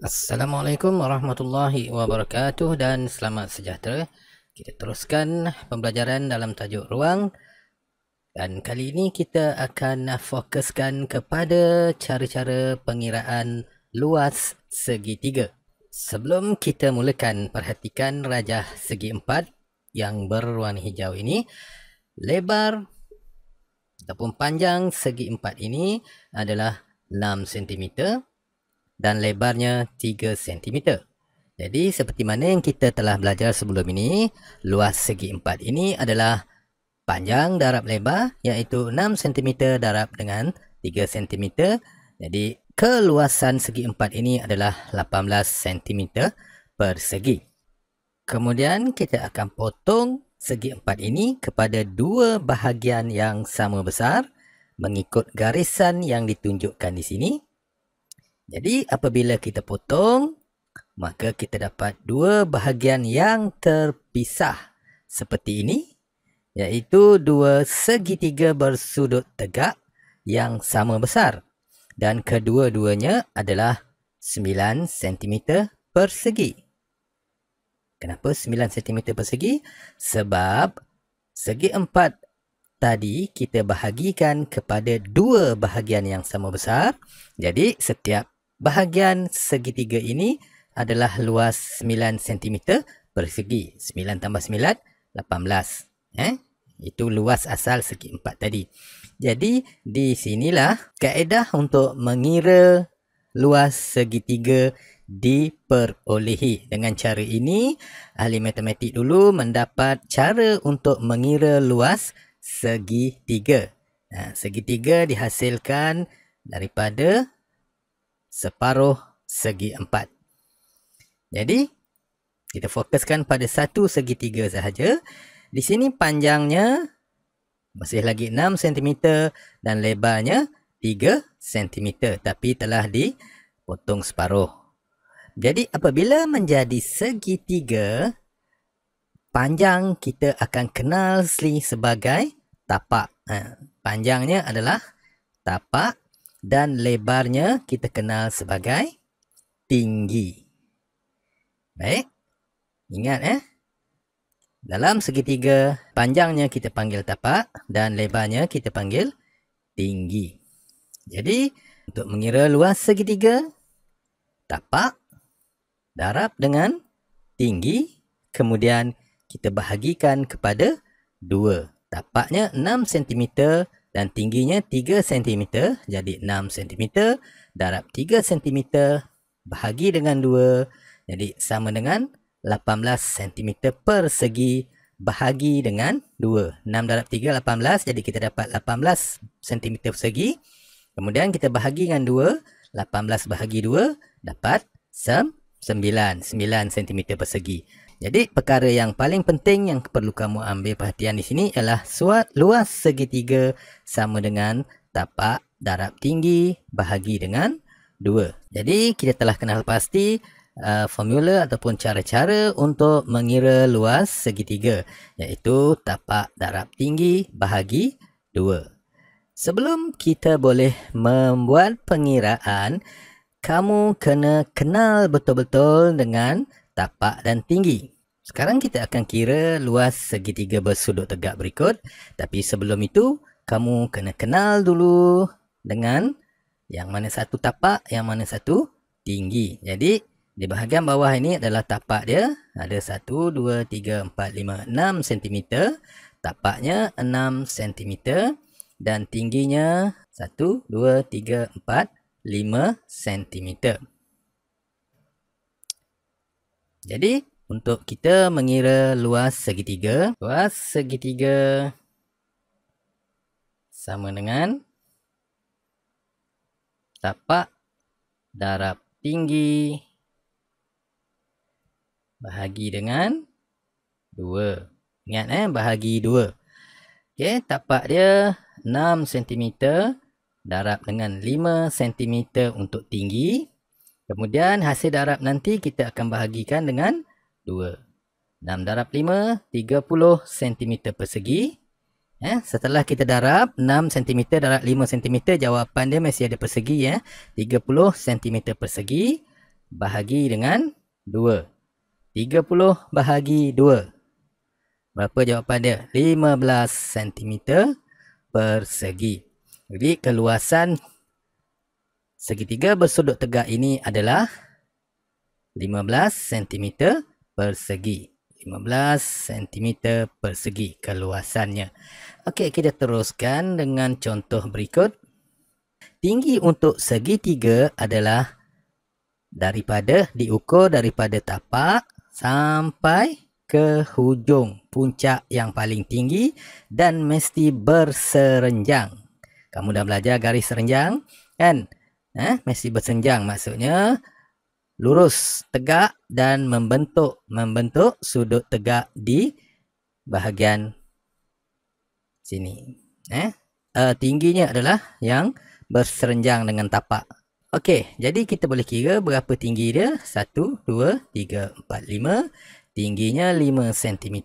Assalamualaikum warahmatullahi wabarakatuh dan selamat sejahtera. Kita teruskan pembelajaran dalam tajuk ruang dan kali ini kita akan fokuskan kepada cara-cara pengiraan luas segitiga. Sebelum kita mulakan, perhatikan rajah segi empat yang berwarna hijau ini. Lebar ataupun panjang segi empat ini adalah 6 cm. Dan lebarnya 3 cm. Jadi seperti mana yang kita telah belajar sebelum ini, luas segi empat ini adalah panjang darab lebar, iaitu 6 cm darab dengan 3 cm. Jadi keluasan segi empat ini adalah 18 cm persegi. Kemudian kita akan potong segi empat ini kepada dua bahagian yang sama besar mengikut garisan yang ditunjukkan di sini. Jadi apabila kita potong, maka kita dapat dua bahagian yang terpisah seperti ini, iaitu dua segitiga bersudut tegak yang sama besar dan kedua-duanya adalah 9 cm persegi. Kenapa 9 cm persegi? Sebab segi empat tadi kita bahagikan kepada dua bahagian yang sama besar. Jadi setiap bahagian segitiga ini adalah luas 9 cm persegi. 9 tambah 9, 18. Itu luas asal segi empat tadi. Jadi di sinilah kaedah untuk mengira luas segitiga diperolehi. Dengan cara ini, ahli matematik dulu mendapat cara untuk mengira luas segitiga. Segitiga dihasilkan daripada separuh segi empat. Jadi, kita fokuskan pada satu segitiga sahaja. Di sini panjangnya masih lagi 6 cm dan lebarnya 3 cm. Tapi telah dipotong separuh. Jadi, apabila menjadi segitiga, panjang kita akan kenal sebagai tapak. Panjangnya adalah tapak dan lebarnya kita kenal sebagai tinggi. Baik, ingat dalam segitiga, panjangnya kita panggil tapak dan lebarnya kita panggil tinggi. Jadi, untuk mengira luas segitiga, tapak darab dengan tinggi, kemudian kita bahagikan kepada 2. Tapaknya 6 cm dan tingginya 3 cm. Jadi 6 cm darab 3 cm bahagi dengan 2. Jadi sama dengan 18 cm persegi bahagi dengan 2. 6 darab 3, 18. Jadi kita dapat 18 cm persegi. Kemudian kita bahagi dengan 2. 18 bahagi 2 dapat 9 cm persegi. Jadi perkara yang paling penting yang perlu kamu ambil perhatian di sini ialah luas segitiga sama dengan tapak darab tinggi bahagi dengan 2. Jadi kita telah kenal pasti formula ataupun cara-cara untuk mengira luas segitiga, iaitu tapak darab tinggi bahagi 2. Sebelum kita boleh membuat pengiraan, kamu kena kenal betul-betul dengan tapak dan tinggi. Sekarang kita akan kira luas segitiga bersudut tegak berikut. Tapi sebelum itu, kamu kena kenal dulu dengan yang mana satu tapak, yang mana satu tinggi. Jadi, di bahagian bawah ini adalah tapak dia. Ada 1, 2, 3, 4, 5, 6 cm. Tapaknya 6 cm. Dan tingginya 1, 2, 3, 4, 5 cm. Jadi, untuk kita mengira luas segitiga sama dengan tapak darab tinggi bahagi dengan 2. Ingat bahagi 2. Okey, tapak dia 6 cm darab dengan 5 cm untuk tinggi. Kemudian hasil darab nanti kita akan bahagikan dengan 2. 6 darab 5, 30 cm persegi. Setelah kita darab 6 cm darab 5 cm, jawapan dia masih ada persegi 30 cm persegi. bahagi dengan 2. 30 bahagi 2. Berapa jawapan dia? 15 cm persegi. Jadi keluasan segitiga bersudut tegak ini adalah 15 cm persegi. 15 cm persegi keluasannya. Okey, kita teruskan dengan contoh berikut. Tinggi untuk segitiga adalah diukur daripada tapak sampai ke hujung puncak yang paling tinggi dan mesti berserenjang. Kamu dah belajar garis serenjang kan? Mesti bersenjang, maksudnya lurus, tegak dan membentuk sudut tegak di bahagian sini. Tingginya adalah yang berserenjang dengan tapak. Okey, jadi kita boleh kira berapa tinggi dia. 1, 2, 3, 4, 5. Tingginya 5 cm.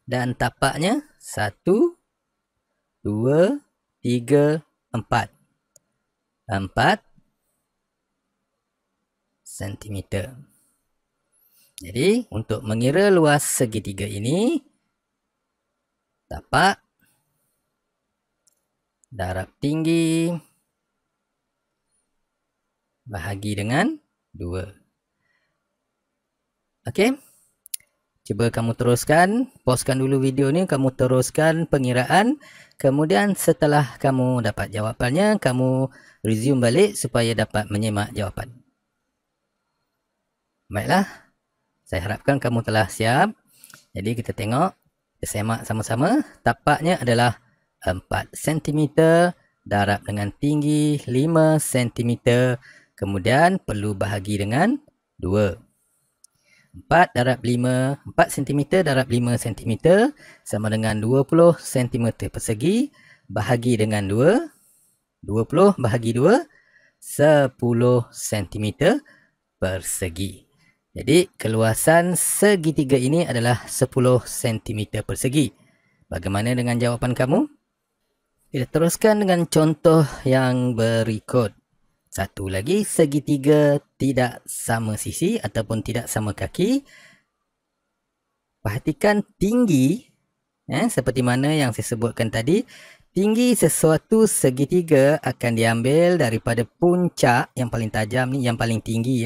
Dan tapaknya 1, 2, 3, 4. 4 cm. Jadi, untuk mengira luas segitiga ini, tapak darab tinggi bahagi dengan 2. Okey. Cuba kamu teruskan, pauskan dulu video ni, kamu teruskan pengiraan. Kemudian setelah kamu dapat jawapannya, kamu resume balik supaya dapat menyemak jawapan. Baiklah, saya harapkan kamu telah siap. Jadi kita tengok, kita semak sama-sama. Tapaknya adalah 4 cm darab dengan tinggi 5 cm. Kemudian perlu bahagi dengan 2. 4 darab 5, 4 cm darab 5 cm sama dengan 20 cm persegi. Bahagi dengan 2. 20 bahagi 2, 10 cm persegi. Jadi keluasan segitiga ini adalah 10 cm persegi. Bagaimana dengan jawapan kamu? Kita teruskan dengan contoh yang berikut. Satu lagi, segitiga tidak sama sisi ataupun tidak sama kaki. Perhatikan tinggi, seperti mana yang saya sebutkan tadi. Tinggi sesuatu segitiga akan diambil daripada puncak yang paling tajam ni, yang paling tinggi.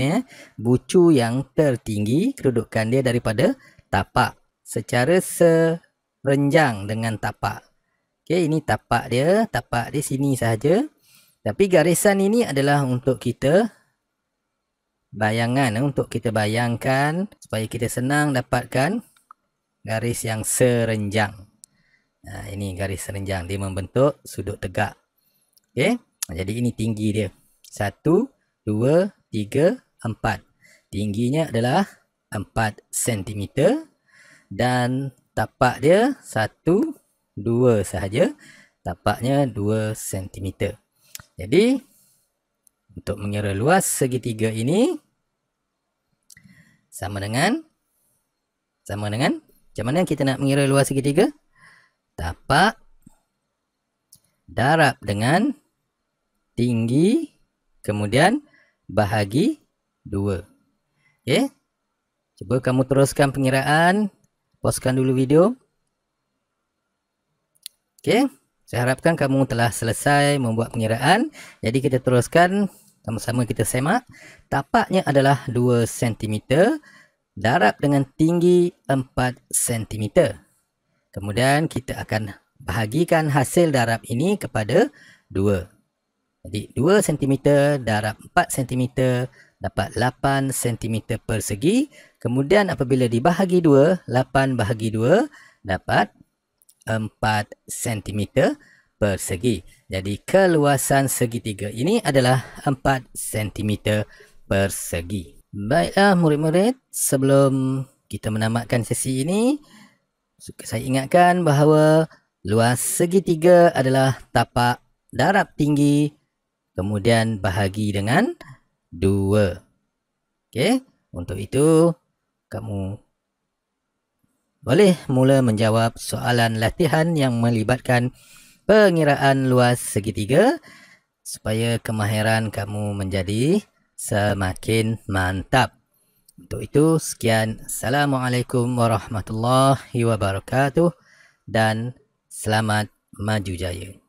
Bucu yang tertinggi, kedudukan dia daripada tapak. Secara serenjang dengan tapak. Okey, ini tapak dia sini sahaja. Tapi garisan ini adalah untuk kita bayangan, untuk kita bayangkan supaya kita senang dapatkan garis yang serenjang. Ini garis serenjang, dia membentuk sudut tegak. Okey, jadi ini tinggi dia. 1, 2, 3, 4. Tingginya adalah 4 cm dan tapak dia 1, 2 sahaja. Tapaknya 2 cm. Jadi, untuk mengira luas segitiga ini sama dengan macam mana kita nak mengira luas segitiga? Tapak darab dengan tinggi kemudian bahagi 2. Okey. Cuba kamu teruskan pengiraan. Pauskan dulu video. Okey. Saya harapkan kamu telah selesai membuat pengiraan. Jadi kita teruskan, sama-sama kita semak. Tapaknya adalah 2 cm. Darab dengan tinggi 4 cm. Kemudian kita akan bahagikan hasil darab ini kepada 2. Jadi 2 cm darab 4 cm dapat 8 cm persegi. Kemudian apabila dibahagi 2, 8 bahagi 2 dapat 4 cm persegi. Jadi keluasan segitiga ini adalah 4 cm persegi. Baiklah murid-murid, sebelum kita menamatkan sesi ini, saya ingatkan bahawa luas segitiga adalah tapak darab tinggi kemudian bahagi dengan 2. Okey, untuk itu kamu boleh mula menjawab soalan latihan yang melibatkan pengiraan luas segitiga. supaya kemahiran kamu menjadi semakin mantap. Untuk itu, sekian. Assalamualaikum warahmatullahi wabarakatuh dan selamat maju jaya.